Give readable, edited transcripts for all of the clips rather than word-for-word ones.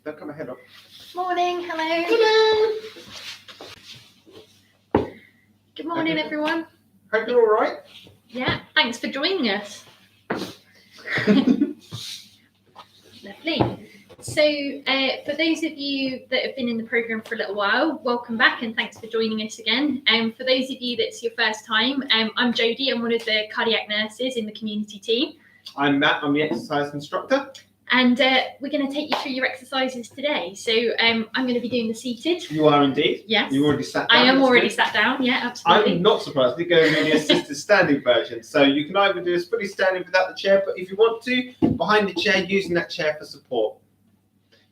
Don't cut my head off. Morning, hello. Hello. Good morning, everyone. Hope you're all right. Yeah, thanks for joining us. Lovely. So for those of you that have been in the programme for a little while, welcome back and thanks for joining us again. For those of you that's your first time, I'm Jodie. I'm one of the cardiac nurses in the community team. I'm Matt. I'm the exercise instructor. And we're going to take you through your exercises today. So I'm going to be doing the seated. You are indeed. Yes. You already sat down. I am already sat down. Yeah, absolutely. I'm not surprised. You go with the assisted standing version. So you can either do this fully standing without the chair, but if you want to, behind the chair, using that chair for support.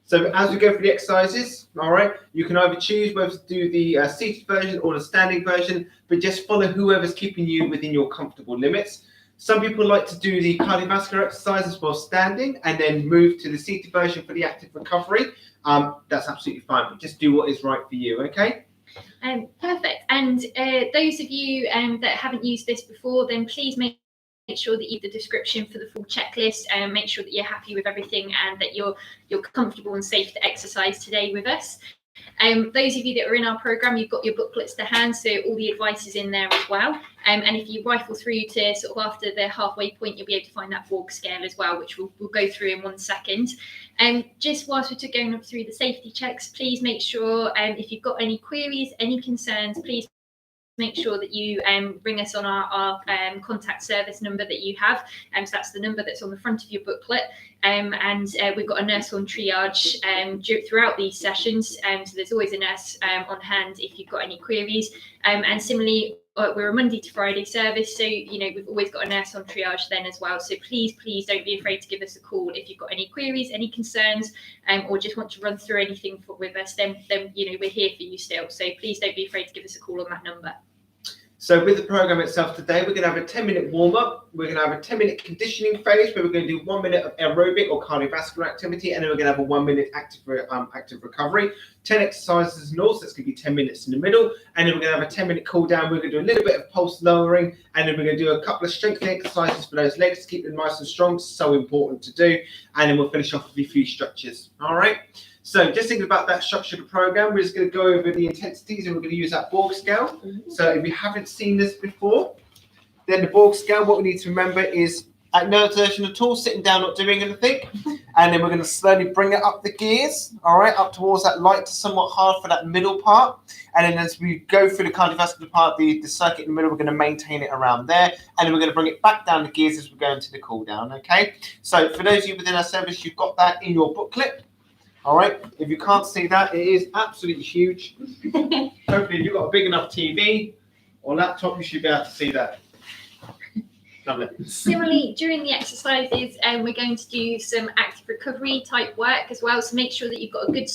So as we go through the exercises, all right, you can either choose whether to do the seated version or the standing version, but just follow whoever's keeping you within your comfortable limits. Some people like to do the cardiovascular exercises while standing and then move to the seated version for the active recovery. That's absolutely fine, but just do what is right for you, okay? Perfect. And those of you that haven't used this before, then please make sure that you read the description for the full checklist and make sure that you're happy with everything and that you're comfortable and safe to exercise today with us. Those of you that are in our programme, you've got your booklets to hand, so all the advice is in there as well. And if you rifle through to sort of after the halfway point, you'll be able to find that Borg scale as well, which we'll go through in 1 second. Just whilst we're going through the safety checks, please make sure if you've got any queries, any concerns, please make sure that you ring us on our contact service number that you have. So that's the number that's on the front of your booklet. And we've got a nurse on triage throughout these sessions. So there's always a nurse on hand if you've got any queries. And similarly, we're a Monday to Friday service. So, you know, we've always got a nurse on triage then as well. So please don't be afraid to give us a call if you've got any queries, any concerns, or just want to run through anything with us, then, you know, we're here for you still. So please don't be afraid to give us a call on that number. So with the program itself today, we're going to have a 10-minute warm-up. We're going to have a 10-minute conditioning phase where we're going to do 1 minute of aerobic or cardiovascular activity, and then we're going to have a 1 minute active recovery. 10 exercises and all, so it's going to be 10 minutes in the middle, and then we're going to have a 10-minute cool down. We're going to do a little bit of pulse lowering, and then we're going to do a couple of strengthening exercises for those legs to keep them nice and strong. So important to do, and then we'll finish off with a few stretches. All right. So just thinking about that structure of the program, we're just going to go over the intensities and we're going to use that Borg scale. So if you haven't seen this before, then the Borg scale, what we need to remember is at no exertion at all, sitting down, not doing anything. And then we're going to slowly bring it up the gears, all right, up towards that light to somewhat hard for that middle part. And then as we go through the cardiovascular part, the circuit in the middle, we're going to maintain it around there. And then we're going to bring it back down the gears as we go into the cool down, okay? So for those of you within our service, you've got that in your booklet. All right, if you can't see that, it is absolutely huge. Hopefully, if you've got a big enough TV or laptop, you should be able to see that. Lovely. Similarly, during the exercises, we're going to do some active recovery type work as well. So make sure that you've got a good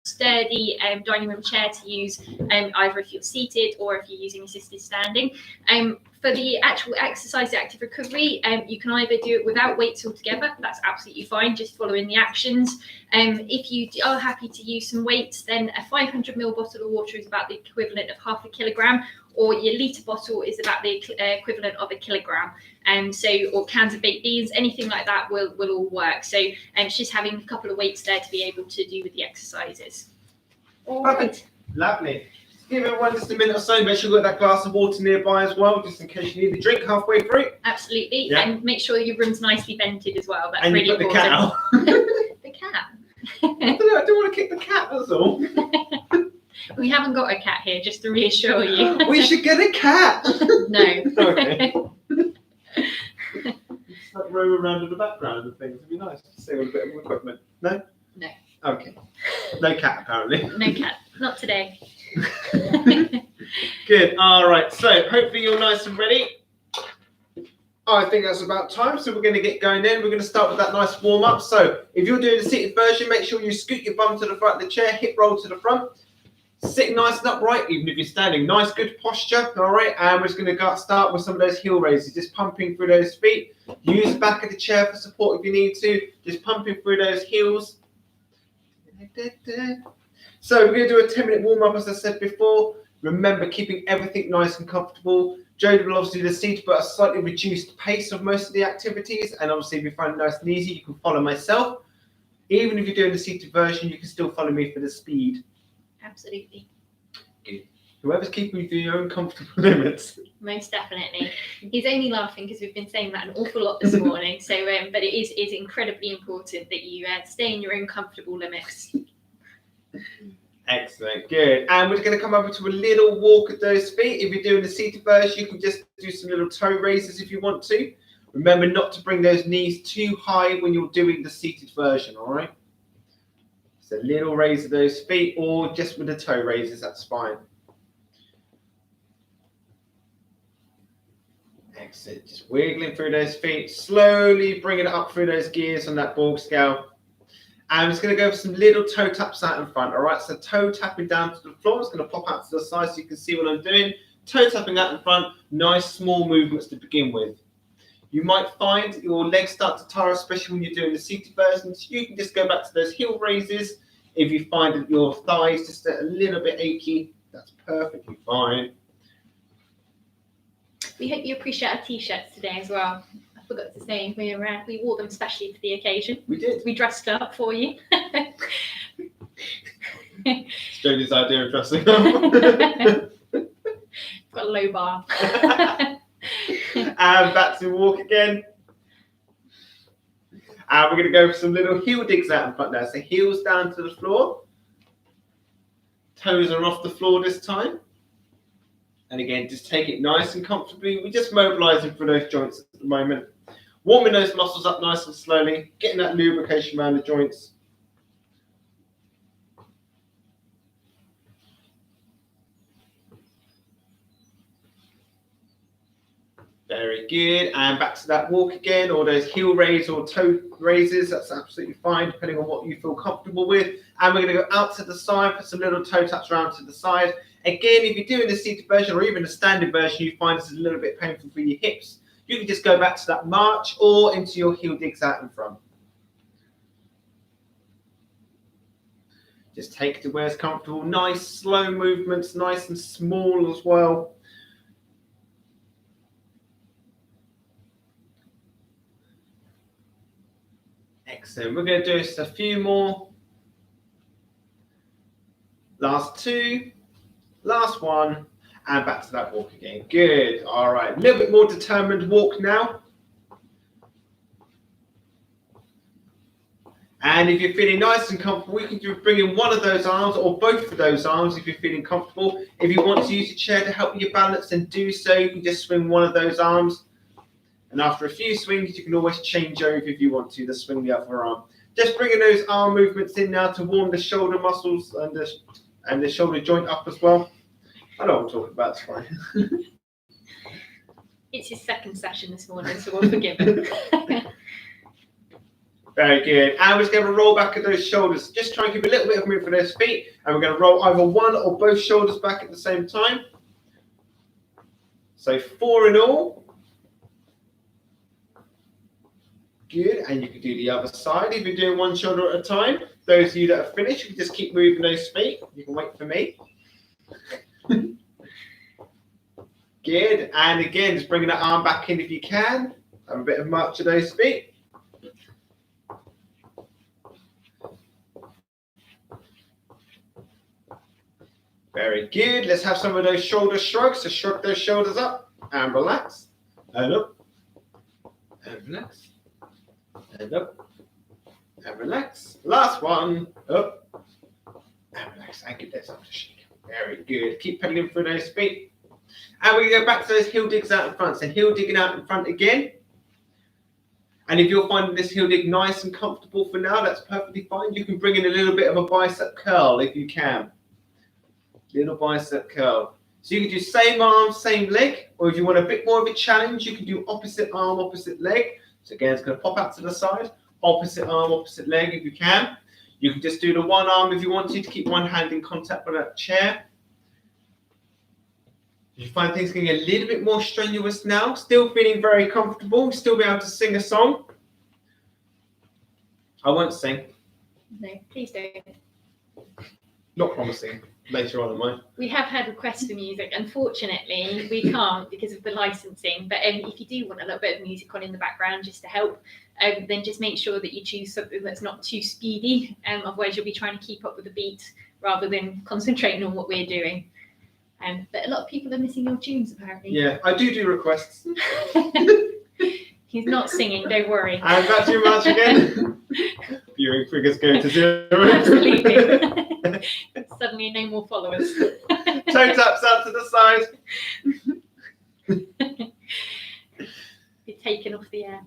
sturdy dining room chair to use, either if you're seated or if you're using assisted standing. For the actual exercise, the active recovery, you can either do it without weights altogether. That's absolutely fine, just following the actions. If you are happy to use some weights, then a 500 ml bottle of water is about the equivalent of 0.5 kilogram, or your litre bottle is about the equivalent of 1 kilogram. Or cans of baked beans, anything like that will all work. So it's just having a couple of weights there to be able to do with the exercises. All right. Lovely. Give everyone just a minute or so. Make sure you've got that glass of water nearby as well, just in case you need a drink halfway through. Absolutely. Yeah. And make sure your room's nicely vented as well. That's and really you put important. The cat out. The cat. I don't want to kick the cat, that's all. We haven't got a cat here, just to reassure you. We should get a cat. No. Okay. Just like roam around in the background and things. It'd be nice to see with a bit of equipment. No? No. Okay. No cat, apparently. No cat. Not today. Good. All right. So hopefully you're nice and ready. I think that's about time. So we're going to get going in. We're going to start with that nice warm up. So if you're doing the seated version, make sure you scoot your bum to the front of the chair, hip roll to the front. Sit nice and upright, even if you're standing. Nice, good posture. All right. And we're just going to start with some of those heel raises, just pumping through those feet. Use the back of the chair for support if you need to. Just pumping through those heels. So we're going to do a 10-minute warm-up, as I said before. Remember, keeping everything nice and comfortable. Jodie will obviously do the seat, but a slightly reduced pace of most of the activities. And obviously, if you find it nice and easy, you can follow myself. Even if you're doing the seated version, you can still follow me for the speed. Absolutely. Whoever's keeping you to your own comfortable limits. Most definitely. He's only laughing because we've been saying that an awful lot this morning. So, but it is incredibly important that you stay in your own comfortable limits. Excellent, good. And we're going to come over to a little walk at those feet. If you're doing the seated version, you can just do some little toe raises if you want to. Remember not to bring those knees too high when you're doing the seated version, all right? So little raise of those feet, or just with the toe raises, that's fine. Excellent. Just wiggling through those feet, slowly bringing it up through those gears on that Borg scale. And I'm just going to go for some little toe taps out in front. All right, so toe tapping down to the floor. It's going to pop out to the side so you can see what I'm doing. Toe tapping out in front, nice small movements to begin with. You might find your legs start to tire, especially when you're doing the seated versions. You can just go back to those heel raises. If you find that your thighs just a little bit achy, that's perfectly fine. We hope you appreciate our t-shirts today as well. I forgot to say, we wore them specially for the occasion. We did. We dressed up for you. It's Jodie's idea of dressing up. Got a low bar. And back to walk again. And we're going to go for some little heel digs out in front now. So heels down to the floor. Toes are off the floor this time. And again, just take it nice and comfortably. We're just mobilizing for those joints at the moment. Warming those muscles up nice and slowly. Getting that lubrication around the joints. Very good. And back to that walk again, or those heel raises or toe raises. That's absolutely fine, depending on what you feel comfortable with. And we're going to go out to the side, put some little toe taps around to the side. Again, if you're doing the seated version or even the standard version, you find this is a little bit painful for your hips, you can just go back to that march or into your heel digs out in front. Just take it to where it's comfortable. Nice, slow movements, nice and small as well. Excellent. We're going to do just a few more. Last two. Last one. And back to that walk again. Good. All right. A little bit more determined walk now. And if you're feeling nice and comfortable, you can bring in one of those arms or both of those arms if you're feeling comfortable. If you want to use a chair to help you balance, then do so. You can just swing one of those arms. And after a few swings, you can always change over if you want to swing the other arm. Just bringing those arm movements in now to warm the shoulder muscles and the shoulder joint up as well. I know what I'm talking about, it's fine. It's his second session this morning, so we'll forgive him. Very good. And we're just going to roll back at those shoulders. Just try and keep a little bit of movement for those feet. And we're going to roll either one or both shoulders back at the same time. So 4 in all. Good. And you can do the other side if you're doing one shoulder at a time. Those of you that are finished, you can just keep moving those feet. You can wait for me. Good. And again, just bringing that arm back in if you can. Have a bit of march of those feet. Very good. Let's have some of those shoulder shrugs. So shrug those shoulders up and relax. And up. And relax. And up. And relax. Last one. Up. And relax. And get those up to shake. Very good. Keep pedaling through those feet. And we go back to those heel digs out in front. So heel digging out in front again. And if you're finding this heel dig nice and comfortable for now, that's perfectly fine. You can bring in a little bit of a bicep curl if you can. Little bicep curl. So you can do same arm, same leg, or if you want a bit more of a challenge, you can do opposite arm, opposite leg. So again, it's going to pop out to the side. Opposite arm, opposite leg if you can. You can just do the one arm if you want to keep one hand in contact with that chair. If you find things getting a little bit more strenuous now, still feeling very comfortable, still be able to sing a song. I won't sing. No, please don't. Not promising. later on, am I? We have had requests for music. Unfortunately, we can't because of the licensing. But if you do want a little bit of music on in the background just to help, then just make sure that you choose something that's not too speedy. Otherwise, you'll be trying to keep up with the beat rather than concentrating on what we're doing. But a lot of people are missing your tunes, apparently. Yeah, I do requests. He's not singing, don't worry. And back to your march again. Viewing figures go to 0. Absolutely. Suddenly no more followers. Toe taps out to the side. You're taken off the air.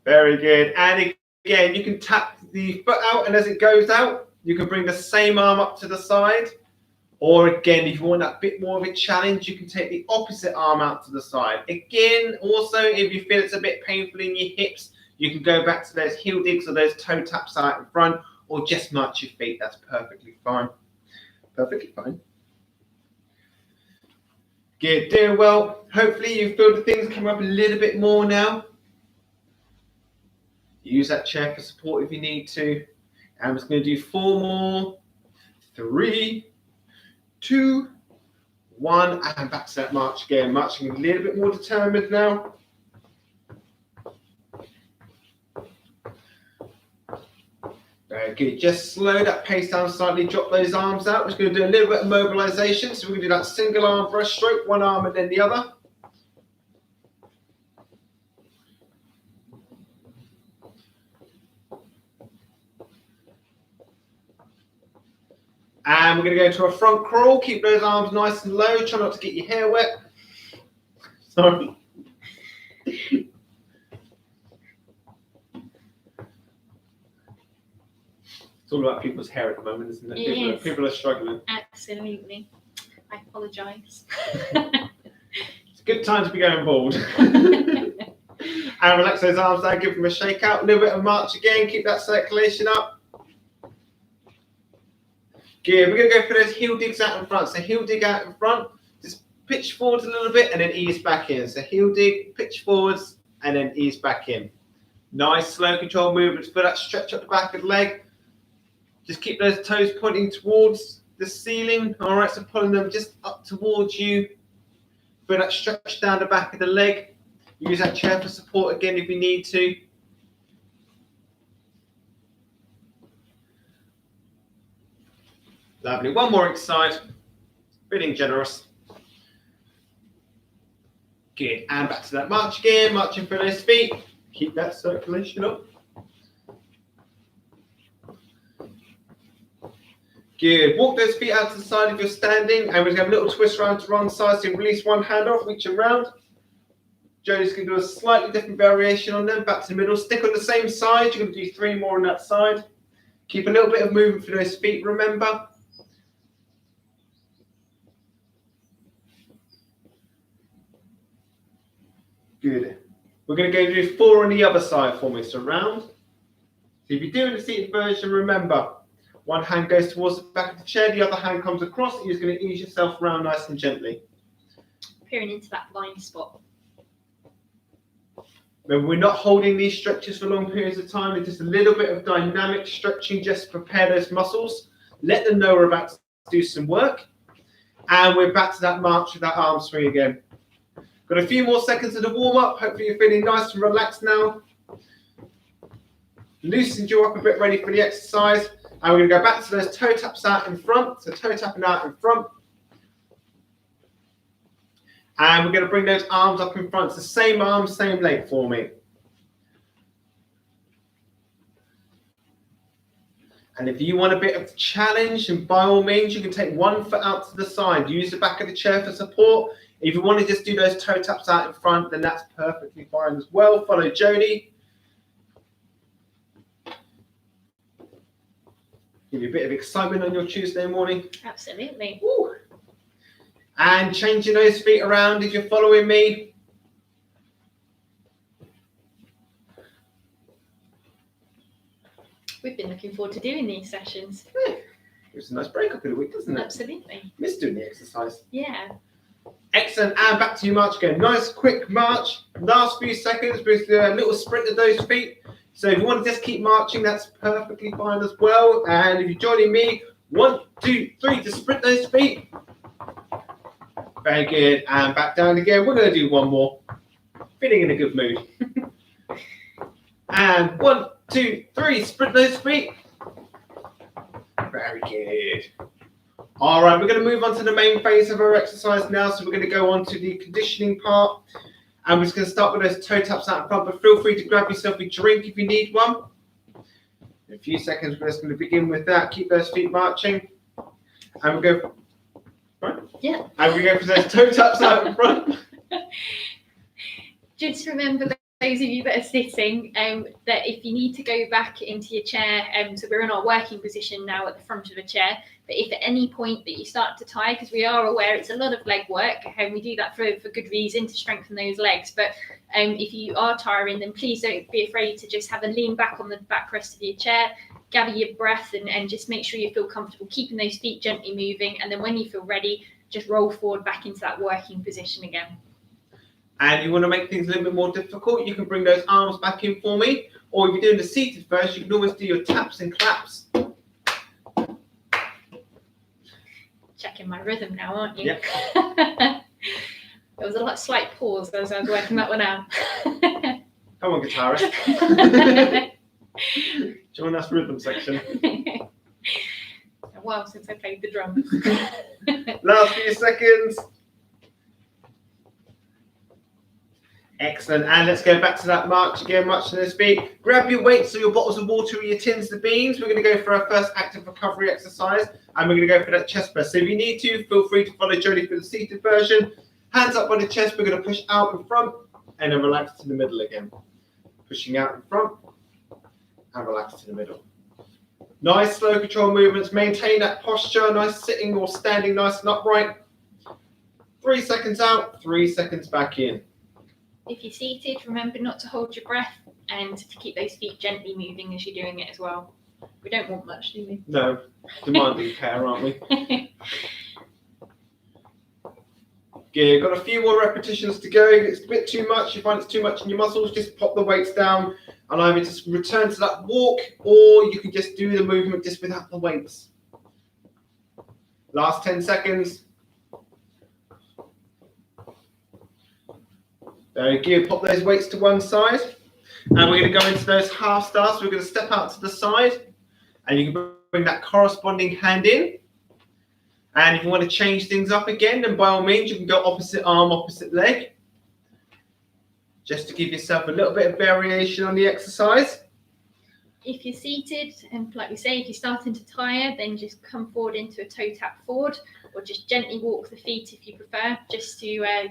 Very good. And again, you can tap the foot out, and as it goes out, you can bring the same arm up to the side. Or again, if you want that bit more of a challenge, you can take the opposite arm out to the side. Again, also, if you feel it's a bit painful in your hips, you can go back to those heel digs or those toe taps out in front, or just march your feet. That's perfectly fine. Perfectly fine. Good, doing well. Hopefully you feel the things come up a little bit more now. Use that chair for support if you need to. I'm just going to do 4 more. 3, 2, 1, and back to that march again. Marching a little bit more determined now. Very good. Just slow that pace down slightly, drop those arms out. We're just going to do a little bit of mobilization. So we're going to do that single arm brush stroke, one arm and then the other. And we're going to go into a front crawl. Keep those arms nice and low. Try not to get your hair wet. Sorry. It's all about people's hair at the moment, isn't it? People are struggling. Absolutely. I apologise. It's a good time to be going bald. And relax those arms down. Give them a shake out. A little bit of march again. Keep that circulation up. Good. We're going to go for those heel digs out in front. So heel dig out in front, just pitch forwards a little bit and then ease back in. So heel dig, pitch forwards and then ease back in. Nice slow control movements. Feel that stretch up the back of the leg. Just keep those toes pointing towards the ceiling. All right, so pulling them just up towards you. Feel that stretch down the back of the leg. Use that chair for support again if you need to. Lovely. One more each side. Feeling generous. Good. And back to that march again. Marching for those feet. Keep that circulation up. Good. Walk those feet out to the side if you're standing. And we're going to have a little twist around to one side. So you release one hand off, reach around. Jodie's going to do a slightly different variation on them. Back to the middle. Stick on the same side. You're going to do 3 more on that side. Keep a little bit of movement for those feet, remember. Good. We're going to go do 4 on the other side for me. So round. So if you're doing the seated version, remember, one hand goes towards the back of the chair, the other hand comes across, and you're just going to ease yourself around nice and gently. Peering into that blind spot. Remember, we're not holding these stretches for long periods of time. It's just a little bit of dynamic stretching just to prepare those muscles. Let them know we're about to do some work. And we're back to that march with that arm swing again. Got a few more seconds of the warm-up. Hopefully you're feeling nice and relaxed now. Loosened you up a bit, ready for the exercise. And we're going to go back to those toe taps out in front. So toe tapping out in front. And we're going to bring those arms up in front. So same arm, same leg for me. And if you want a bit of challenge, and by all means, you can take one foot out to the side. Use the back of the chair for support. If you want to just do those toe taps out in front, then that's perfectly fine as well. Follow Jodie. Give you a bit of excitement on your Tuesday morning. Absolutely. Woo. And changing those feet around if you're following me. We've been looking forward to doing these sessions. It was a nice break up in the week, doesn't it? Absolutely. Missed doing the exercise. Yeah. Excellent. And back to your march again. Nice quick march. Last few seconds with a little sprint of those feet. So if you want to just keep marching, that's perfectly fine as well. And if you're joining me, 1, 2, 3, to sprint those feet. Very good. And back down again. We're going to do one more. Feeling in a good mood. And 1, 2, 3, sprint those feet. Very good. All right, we're going to move on to the main phase of our exercise now. So we're going to go on to the conditioning part. And we're just going to start with those toe taps out in front, but feel free to grab yourself a drink if you need one. In a few seconds, we're just going to begin with that. Keep those feet marching. And we'll go. Right? Yeah. And we go for those toe taps out in front. Just remember, those of you that are sitting, that if you need to go back into your chair, so we're in our working position now at the front of the chair, but if at any point that you start to tire, because we are aware it's a lot of leg work, and we do that for good reason, to strengthen those legs, but if you are tiring, then please don't be afraid to just have a lean back on the backrest of your chair, gather your breath, and just make sure you feel comfortable, keeping those feet gently moving, and then when you feel ready, just roll forward back into that working position again. And you want to make things a little bit more difficult, you can bring those arms back in for me. Or if you're doing the seated first, you can always do your taps and claps. Checking my rhythm now, aren't you? Yep. There was a slight pause as I was working that one out. Come on, guitarist. Join us rhythm section. A while since I played the drums. Last few seconds. Excellent, and let's go back to that march again, march to those feet. Grab your weights or your bottles of water or your tins of beans. We're going to go for our first active recovery exercise, and we're going to go for that chest press. So if you need to, feel free to follow Jodie for the seated version. Hands up by the chest, we're going to push out in front, and then relax to the middle again. Pushing out in front, and relax to the middle. Nice slow control movements, maintain that posture, nice sitting or standing nice and upright. 3 seconds out, 3 seconds back in. If you're seated, remember not to hold your breath and to keep those feet gently moving as you're doing it as well. We don't want much, do we? No, demanding care, aren't we? Good, got a few more repetitions to go. If it's a bit too much, you find it's too much in your muscles, just pop the weights down and either just return to that walk, or you can just do the movement just without the weights. Last 10 seconds. Very good. Pop those weights to one side. And we're going to go into those half stars. So we're going to step out to the side. And you can bring that corresponding hand in. And if you want to change things up again, then by all means, you can go opposite arm, opposite leg. Just to give yourself a little bit of variation on the exercise. If you're seated, and like we say, if you're starting to tire, then just come forward into a toe tap forward, or just gently walk the feet if you prefer, just to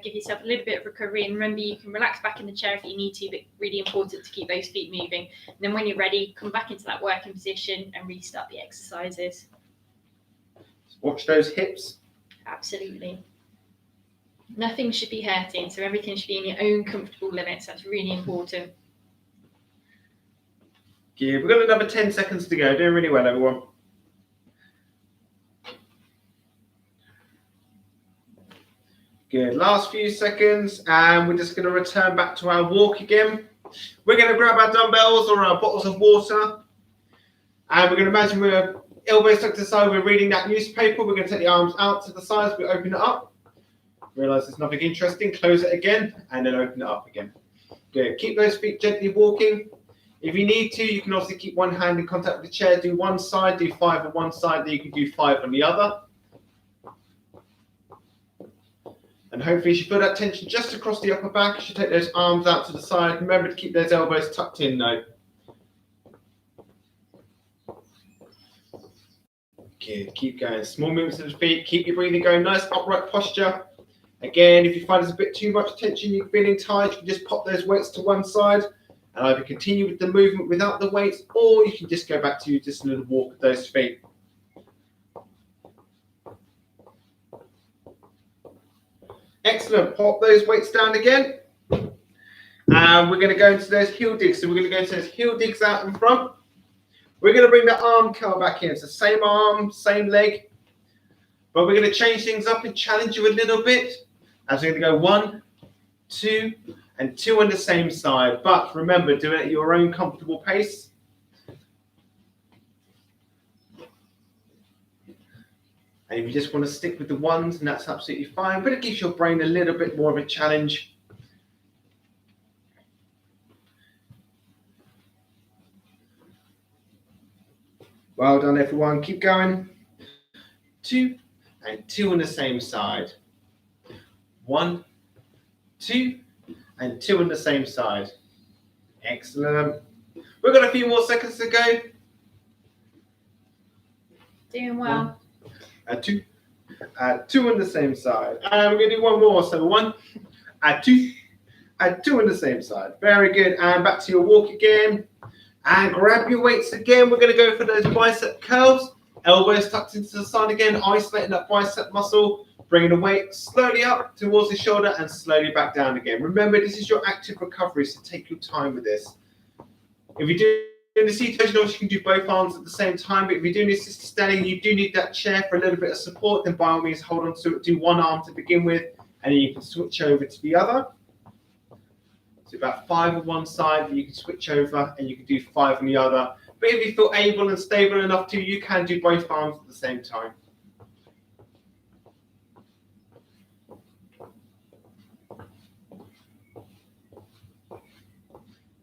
give yourself a little bit of recovery. And remember, you can relax back in the chair if you need to, but really important to keep those feet moving. And then when you're ready, come back into that working position and restart the exercises. Watch those hips. Absolutely. Nothing should be hurting, so everything should be in your own comfortable limits. That's really important. Good. We've got another 10 seconds to go. Doing really well, everyone. Good. Last few seconds, and we're just going to return back to our walk again. We're going to grab our dumbbells or our bottles of water, and we're going to imagine we're elbows tucked to the side. We're reading that newspaper. We're going to take the arms out to the sides. We open it up. Realize there's nothing interesting. Close it again, and then open it up again. Good. Keep those feet gently walking. If you need to, you can also keep one hand in contact with the chair. Do one side, do 5 on one side, then you can do 5 on the other. And hopefully you should feel that tension just across the upper back. You should take those arms out to the side. Remember to keep those elbows tucked in though. Good, keep going. Small movements of the feet. Keep your breathing going. Nice upright posture. Again, if you find there's a bit too much tension, you're feeling tired, you can just pop those weights to one side and either continue with the movement without the weights, or you can just go back to just a little walk with those feet. Excellent. Pop those weights down again. And we're going to go into those heel digs. So we're going to go into those heel digs out in front. We're going to bring the arm curl back in. So same arm, same leg. But we're going to change things up and challenge you a little bit. As we're going to go 1, 2, and 2 on the same side. But remember, do it at your own comfortable pace. And if you just want to stick with the ones, and that's absolutely fine, but it gives your brain a little bit more of a challenge. Well done, everyone. Keep going. 2 and 2 on the same side. 1, 2, and 2 on the same side. Excellent. We've got a few more seconds to go. Doing well. 1, 2, 2 on the same side. And we're going to do one more. So 1, 2, 2 on the same side. Very good. And back to your walk again. And grab your weights again. We're going to go for those bicep curls. Elbows tucked into the side again, isolating that bicep muscle. Bringing the weight slowly up towards the shoulder and slowly back down again. Remember, this is your active recovery, so take your time with this. If you're doing the seated version, you can do both arms at the same time, but if you're doing assisted standing, you do need that chair for a little bit of support, then by all means hold on to it, do one arm to begin with, and then you can switch over to the other. So about 5 on one side, you can switch over and you can do 5 on the other. But if you feel able and stable enough to, you can do both arms at the same time.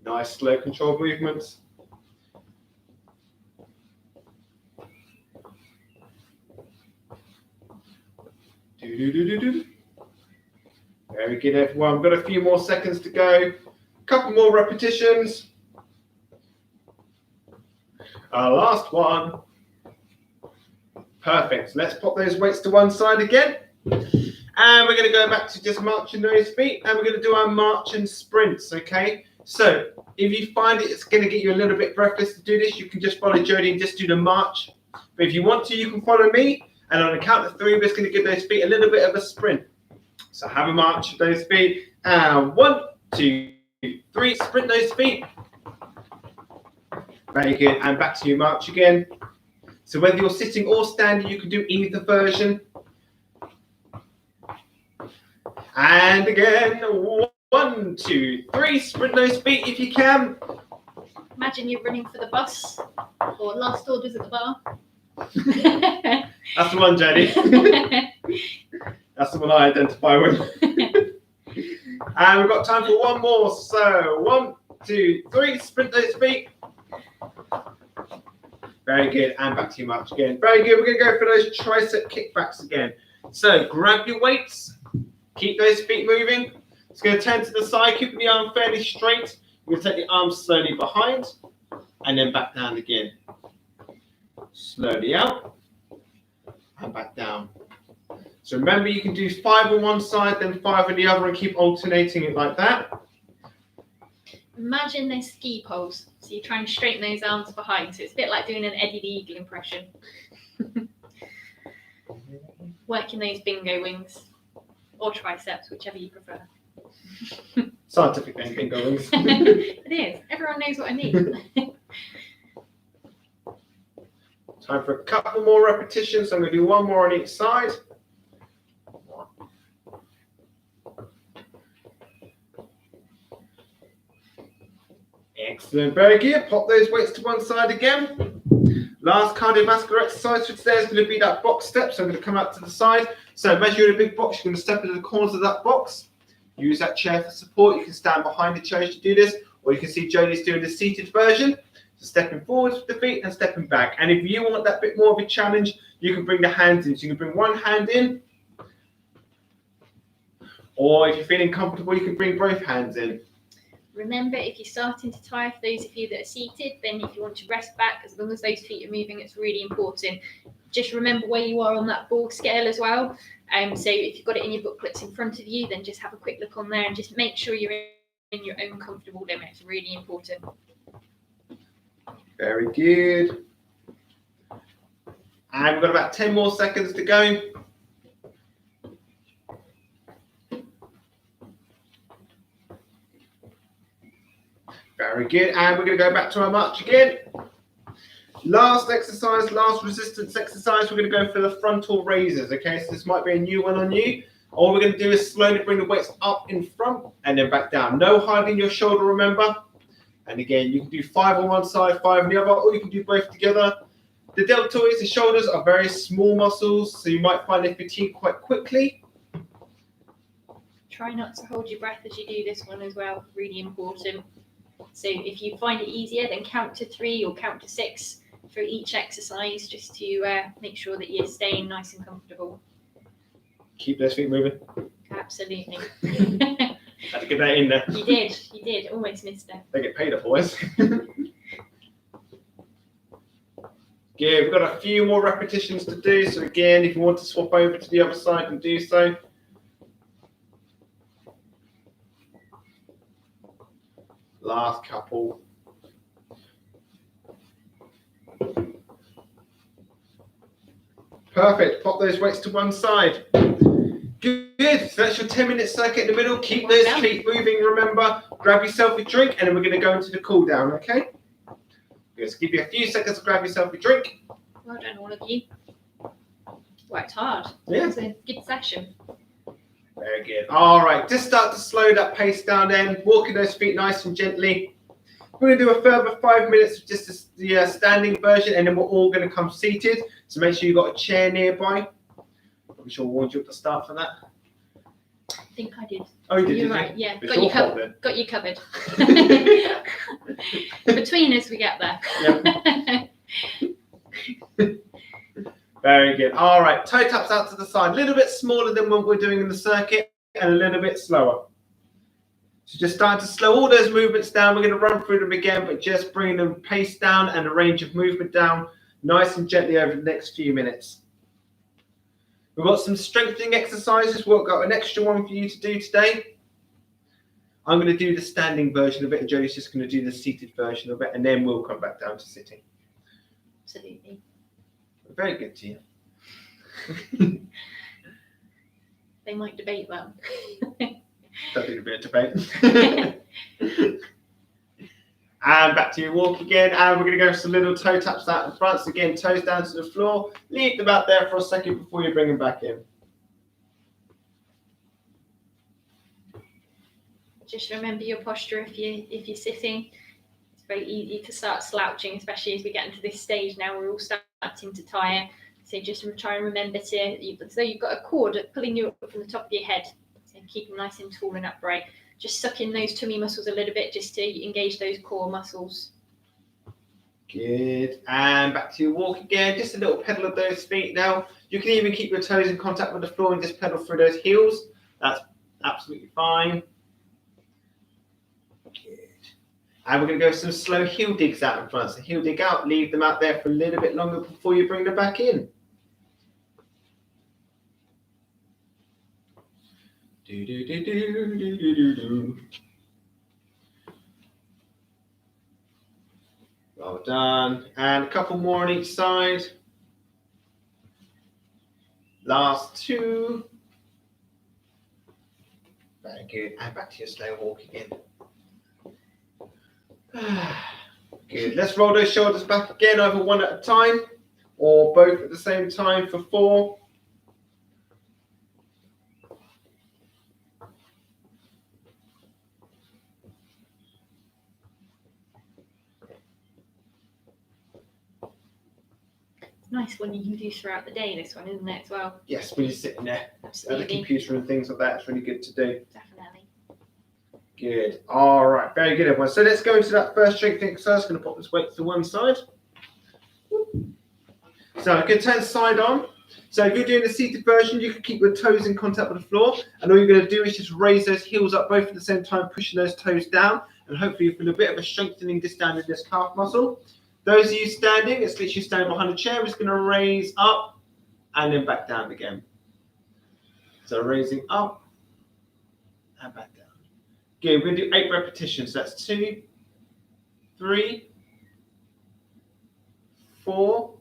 Nice slow controlled movements. Very good, everyone. We've got a few more seconds to go. Couple more repetitions. Our last one. Perfect. Let's pop those weights to one side again. And we're going to go back to just marching those feet. And we're going to do our march and sprints, okay? So if you find it's going to get you a little bit breathless to do this, you can just follow Jodie and just do the march. But if you want to, you can follow me. And on the count of 3, we're just going to give those feet a little bit of a sprint. So have a march with those feet. And 1, 2, 3. Sprint those feet. Very good. And back to your march again. So whether you're sitting or standing, you can do either version. And again, 1, 2, 3. Sprint those feet if you can. Imagine you're running for the bus or last orders at the bar. That's the one, Jenny. That's the one I identify with. And we've got time for one more. So 1, 2, 3. Sprint those feet. Very good. And back to your march again. Very good. We're going to go for those tricep kickbacks again. So grab your weights. Keep those feet moving. It's going to turn to the side, keeping the arm fairly straight. We're going to take the arm slowly behind and then back down again. Slowly out and back down. So remember, you can do 5 on one side, then 5 on the other, and keep alternating it like that. Imagine they're ski poles. So you try and straighten those arms behind. So it's a bit like doing an Eddie the Eagle impression. Working those bingo wings. Or triceps, whichever you prefer. Scientific name, bingo wings. It is. Everyone knows what I mean. Time for a couple more repetitions. I'm going to do one more on each side. Excellent. Very good. Pop those weights to one side again. Last cardiovascular exercise for today is going to be that box step. So I'm going to come out to the side. So imagine you're in a big box. You're going to step into the corners of that box. Use that chair for support. You can stand behind the chair to do this, or you can see Jodie's doing the seated version. So stepping forwards with the feet and stepping back. And if you want that bit more of a challenge, you can bring the hands in. So you can bring one hand in. Or if you're feeling comfortable, you can bring both hands in. Remember, if you're starting to tire, for those of you that are seated, then if you want to rest back, as long as those feet are moving, it's really important. Just remember where you are on that ball scale as well. So if you've got it in your booklets in front of you, then just have a quick look on there and just make sure you're in your own comfortable limit. It's really important. Very good. And we've got about 10 more seconds to go. Very good. And we're going to go back to our march again. Last exercise, last resistance exercise, we're going to go for the frontal raises. Okay, so this might be a new one on you. All we're going to do is slowly bring the weights up in front and then back down. No hiding your shoulder, remember. And again, you can do 5 on one side, 5 on the other, or you can do both together. The deltoids, the shoulders, are very small muscles, so you might find they fatigue quite quickly. Try not to hold your breath as you do this one as well, really important. So if you find it easier, then count to 3 or count to 6 for each exercise, just to make sure that you're staying nice and comfortable. Keep those feet moving. Absolutely. Had to get that in there. You did, almost missed it. They get paid otherwise. Good, we've got a few more repetitions to do, so again, if you want to swap over to the other side and do so. Last couple. Perfect, pop those weights to one side. Good, so that's your 10-minute circuit in the middle. Keep those feet moving, remember. Grab yourself a drink, and then we're going to go into the cool down, okay? Just give you a few seconds to grab yourself a drink. Well done, all of you. Worked hard. Yeah. It's a good session. Very good. All right, just start to slow that pace down then. Walking those feet nice and gently. We're going to do a further 5 minutes of just the standing version, and then we're all going to come seated. So make sure you've got a chair nearby. I'm sure I warned you at the start for that. I think I did. Oh, you did? You're right, yeah. Got you covered. Between us, we get there. Yep. Very good. All right, toe taps out to the side. A little bit smaller than what we're doing in the circuit and a little bit slower. So just starting to slow all those movements down. We're going to run through them again, but just bringing the pace down and the range of movement down nice and gently over the next few minutes. We've got some strengthening exercises. We've got an extra one for you to do today. I'm going to do the standing version of it, and Jodie's just going to do the seated version of it, and then we'll come back down to sitting. Absolutely. Very good to you. They might debate that. Don't need a bit of debate. And back to your walk again, and we're going to go for some little toe taps out in front. So again, toes down to the floor. Leave them out there for a second before you bring them back in. Just remember your posture if you're sitting. It's very easy to start slouching, especially as we get into this stage now. We're all starting to tire. So just try and remember so you've got a cord pulling you up from the top of your head. So keep them nice and tall and upright. Just suck in those tummy muscles a little bit just to engage those core muscles. Good. And back to your walk again. Just a little pedal of those feet now. You can even keep your toes in contact with the floor and just pedal through those heels. That's absolutely fine. Good. And we're going to go some slow heel digs out in front. So heel dig out, leave them out there for a little bit longer before you bring them back in. Do, do, do, do, do, do, do, do. Well done. And a couple more on each side. Last 2. Very good. And back to your slow walk again. Good. Let's roll those shoulders back again, either one at a time or both at the same time for 4. Nice one you can do throughout the day, this one, isn't it, as well? Yes, when you're sitting there Absolutely. at the computer and things like that, it's really good to do. Definitely. Good. All right, very good, everyone. So let's go into that first strength exercise. I'm going to pop this weight to one side. So I'm going to turn side on. So if you're doing the seated version, you can keep your toes in contact with the floor. And all you're going to do is just raise those heels up both at the same time, pushing those toes down. And hopefully you feel a bit of a strengthening just down in this calf muscle. Those of you standing, it's literally standing behind a chair. We're just going to raise up and then back down again. So raising up and back down. Good, we're going to do 8 repetitions. So that's 2, 3, 4,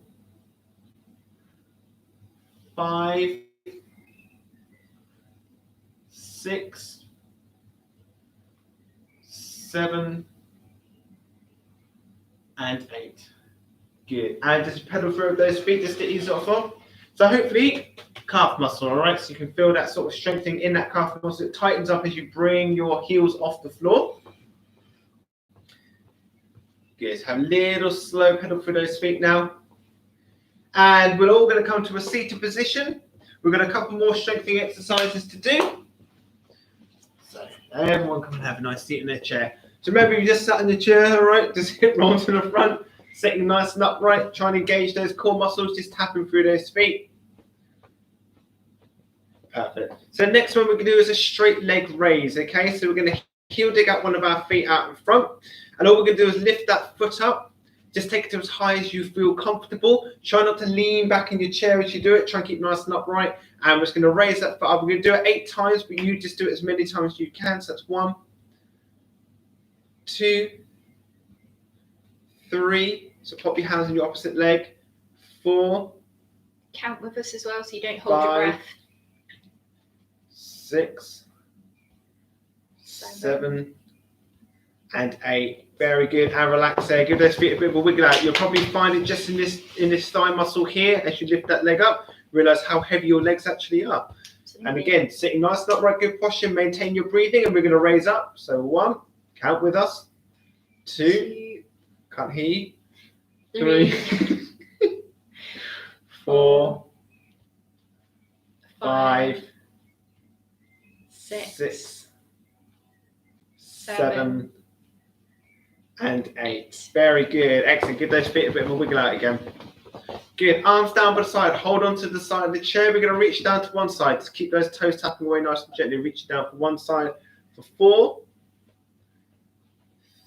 5, 6, 7, and 8. Good. And just pedal through those feet just to ease it off. So hopefully calf muscle, all right? So you can feel that sort of strengthening in that calf muscle. It tightens up as you bring your heels off the floor. Good. Have a little slow pedal through those feet now. And we're all going to come to a seated position. We've got a couple more strengthening exercises to do. So everyone come and have a nice seat in their chair. So remember, you just sat in the chair, all right? Just hip roll to the front, sitting nice and upright, trying to engage those core muscles, just tapping through those feet. Perfect. So next one we're going to do is a straight leg raise, okay? So we're going to heel dig out one of our feet out in front. And all we're going to do is lift that foot up. Just take it to as high as you feel comfortable. Try not to lean back in your chair as you do it. Try and keep nice and upright. And we're just going to raise that foot up. We're going to do it 8 times, but you just do it as many times as you can. So that's 1, 2, 3. So pop your hands on your opposite leg. 4. Count with us as well, so you don't hold your 5, breath. 6, 7, and 8. Very good. And relax there. Give those feet a bit of a wiggle out. You'll probably find it just in this thigh muscle here as you lift that leg up. Realize how heavy your legs actually are. Absolutely. And again, sitting nice and upright, good posture. Maintain your breathing, and we're going to raise up. So 1, count with us. 2, can't hear you. 3, 4, 5, 6, 7, and 8. Very good. Excellent. Give those feet a bit of a wiggle out again. Good. Arms down by the side. Hold on to the side of the chair. We're going to reach down to one side. Just keep those toes tapping away nice and gently. Reach down for one side for 4,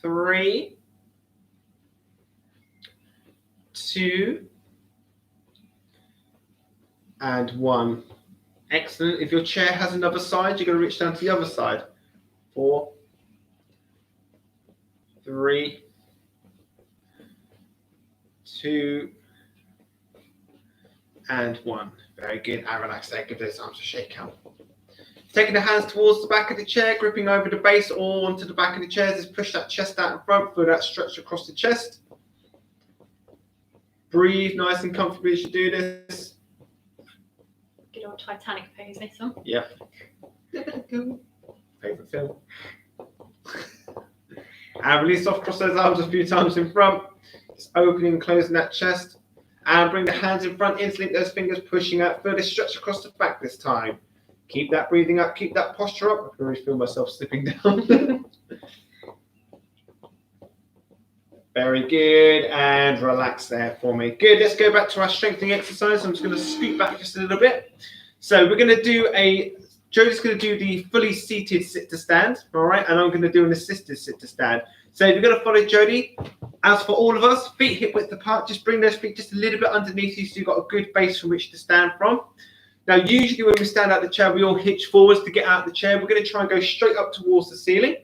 3, 2, and 1. Excellent. If your chair has another side, you're going to reach down to the other side. 4, 3, 2, and 1. Very good. And relax there. Give those arms a shake out. Taking the hands towards the back of the chair, gripping over the base or onto the back of the chair. Just push that chest out in front. Feel that stretch across the chest. Breathe nice and comfortably as you do this. Good old Titanic pose, this one. Yep. Favorite film. And release off, cross those arms a few times in front. Just opening and closing that chest. And bring the hands in front, interlink those fingers, pushing out. Feel this stretch across the back this time. Keep that breathing up, keep that posture up. I can already feel myself slipping down. Very good. And relax there for me. Good. Let's go back to our strengthening exercise. I'm just going to scoot back just a little bit. So we're going to do Jodie's going to do the fully seated sit to stand, all right? And I'm going to do an assisted sit to stand. So if you're going to follow Jodie, as for all of us, feet hip width apart, just bring those feet just a little bit underneath you so you've got a good base from which to stand from. Now, usually when we stand out the chair, we all hitch forwards to get out of the chair. We're going to try and go straight up towards the ceiling.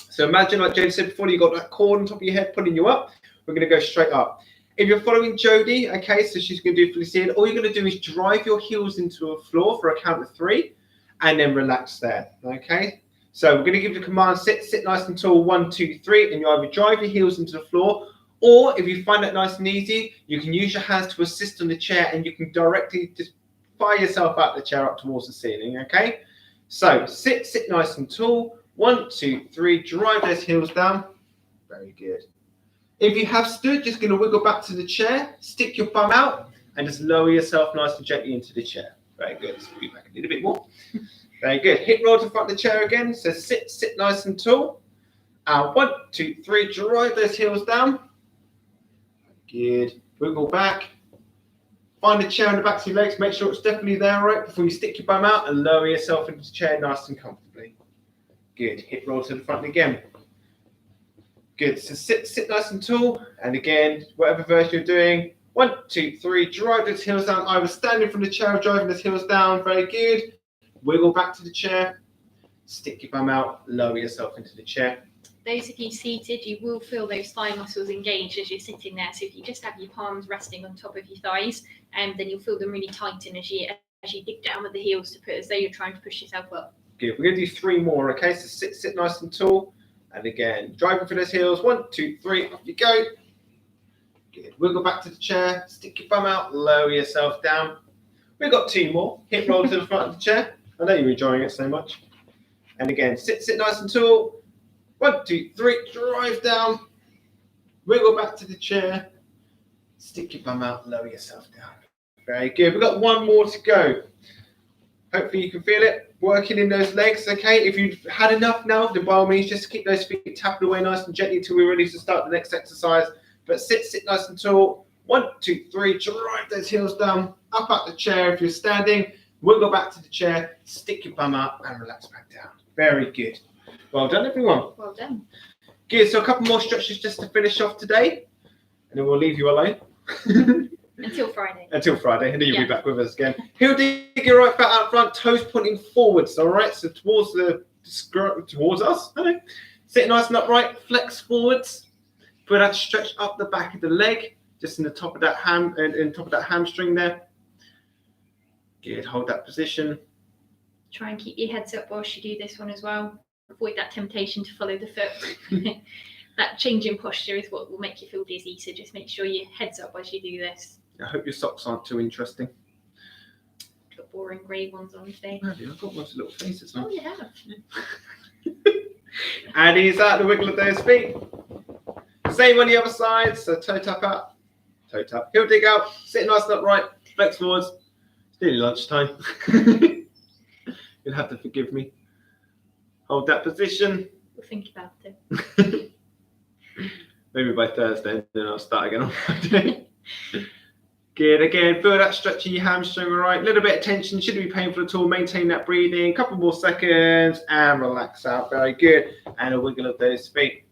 So imagine, like Jodie said before, you've got that cord on top of your head pulling you up. We're going to go straight up. If you're following Jodie, okay, so she's going to do fully seated, all you're going to do is drive your heels into a floor for a count of 3. And then relax there, okay? So we're going to give the command, sit nice and tall, 1, 2, 3, and you either drive your heels into the floor, or if you find that nice and easy, you can use your hands to assist on the chair and you can directly just fire yourself out the chair up towards the ceiling, okay? So sit nice and tall, 1, 2, 3, drive those heels down. Very good. If you have stood, just going to wiggle back to the chair, stick your bum out, and just lower yourself nice and gently into the chair. Very good. Scoot back a little bit more. Very good. Hip roll to the front of the chair again. So sit nice and tall. 1, 2, 3. Drive those heels down. Good. Wiggle back. Find a chair on the backs of your legs. Make sure it's definitely there, right, before you stick your bum out and lower yourself into the chair nice and comfortably. Good. Hip roll to the front again. Good. So sit nice and tall. And again, whatever version you're doing. 1, 2, 3. Drive those heels down. Either standing from the chair or driving those heels down. Very good. Wiggle back to the chair. Stick your bum out. Lower yourself into the chair. Those of you seated, you will feel those thigh muscles engaged as you're sitting there. So if you just have your palms resting on top of your thighs, then you'll feel them really tighten as you dig down with the heels to put as though you're trying to push yourself up. Good. We're going to do 3 more. Okay. So sit nice and tall. And again, driving for those heels. 1, 2, 3. Off you go. Good. Wiggle back to the chair. Stick your bum out. Lower yourself down. We've got 2 more. Hip roll to the front of the chair. I know you're enjoying it so much. And again, sit nice and tall. 1, 2, 3, drive down. Wiggle back to the chair. Stick your bum out, lower yourself down. Very good. We've got 1 more to go. Hopefully you can feel it. Working in those legs, okay? If you've had enough now, then by all means, just keep those feet tapping away nice and gently until we're ready to start the next exercise. But sit nice and tall. 1, 2, 3, drive those heels down. Up out the chair if you're standing. Wiggle back to the chair. Stick your bum out and relax back down. Very good. Well done, everyone. Well done. Good. So a couple more stretches just to finish off today. And then we'll leave you alone. Until Friday. Until Friday, and then you'll be back with us again. Heel dig your right foot out front, toes pointing forwards. All right, so towards us. Okay. Sit nice and upright, flex forwards. Put that stretch up the back of the leg, just in the top of that hamstring there. Good. Hold that position. Try and keep your heads up whilst you do this one as well. Avoid that temptation to follow the foot. That change in posture is what will make you feel dizzy, so just make sure your head's up as you do this. I hope your socks aren't too interesting. Got boring grey ones on today. Have you? I've got lots of little faces on. Oh, you have. And ease out the wiggle of those feet. Same on the other side, so toe tap out, toe tap, heel dig out, sit nice and upright, flex forwards. It's nearly lunchtime. You'll have to forgive me. Hold that position. We'll think about it. Maybe by Thursday, then I'll start again on Friday. Good. Again, feel that stretch in your hamstring, all right? A little bit of tension, shouldn't be painful at all. Maintain that breathing. Couple more seconds and relax out. Very good. And a wiggle of those feet.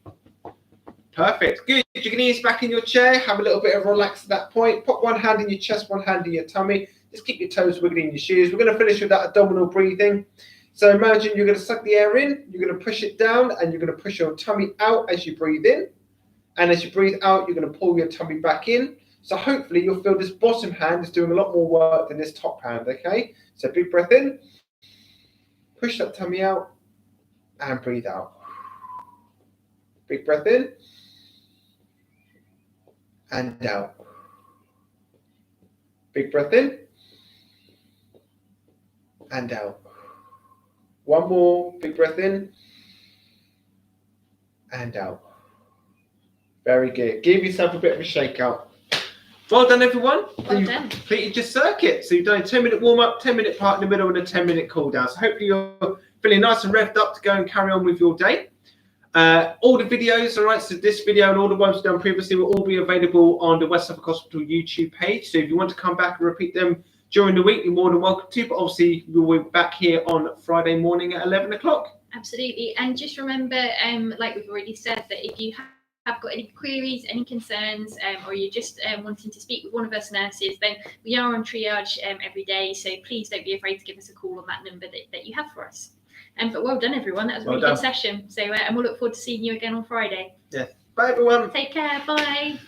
Perfect. Good. You can ease back in your chair. Have a little bit of relax at that point. Put one hand in your chest, one hand in your tummy. Just keep your toes wiggling in your shoes. We're going to finish with that abdominal breathing. So imagine you're going to suck the air in, you're going to push it down, and you're going to push your tummy out as you breathe in. And as you breathe out, you're going to pull your tummy back in. So hopefully you'll feel this bottom hand is doing a lot more work than this top hand, okay? So big breath in, push that tummy out, and breathe out. Big breath in, and out. Big breath in, and out. One more, big breath in, and out. Very good. Give yourself a bit of a shake out. Well done, everyone. Well done. Completed your circuit. So you've done a 10-minute warm-up, 10-minute part in the middle, and a 10-minute cool-down. So hopefully you're feeling nice and revved up to go and carry on with your day. All the videos, all right, so this video and all the ones we've done previously will all be available on the West Suffolk Hospital YouTube page. So if you want to come back and repeat them during the week, you're more than welcome to. But obviously, we'll be back here on Friday morning at 11 o'clock. Absolutely. And just remember, like we've already said, that if you have got any queries, any concerns, or you're just wanting to speak with one of us nurses, then we are on triage every day. So please don't be afraid to give us a call on that number that you have for us. But well done, everyone. That was a really good session. So, and we'll look forward to seeing you again on Friday. Yes. Bye, everyone. Take care. Bye.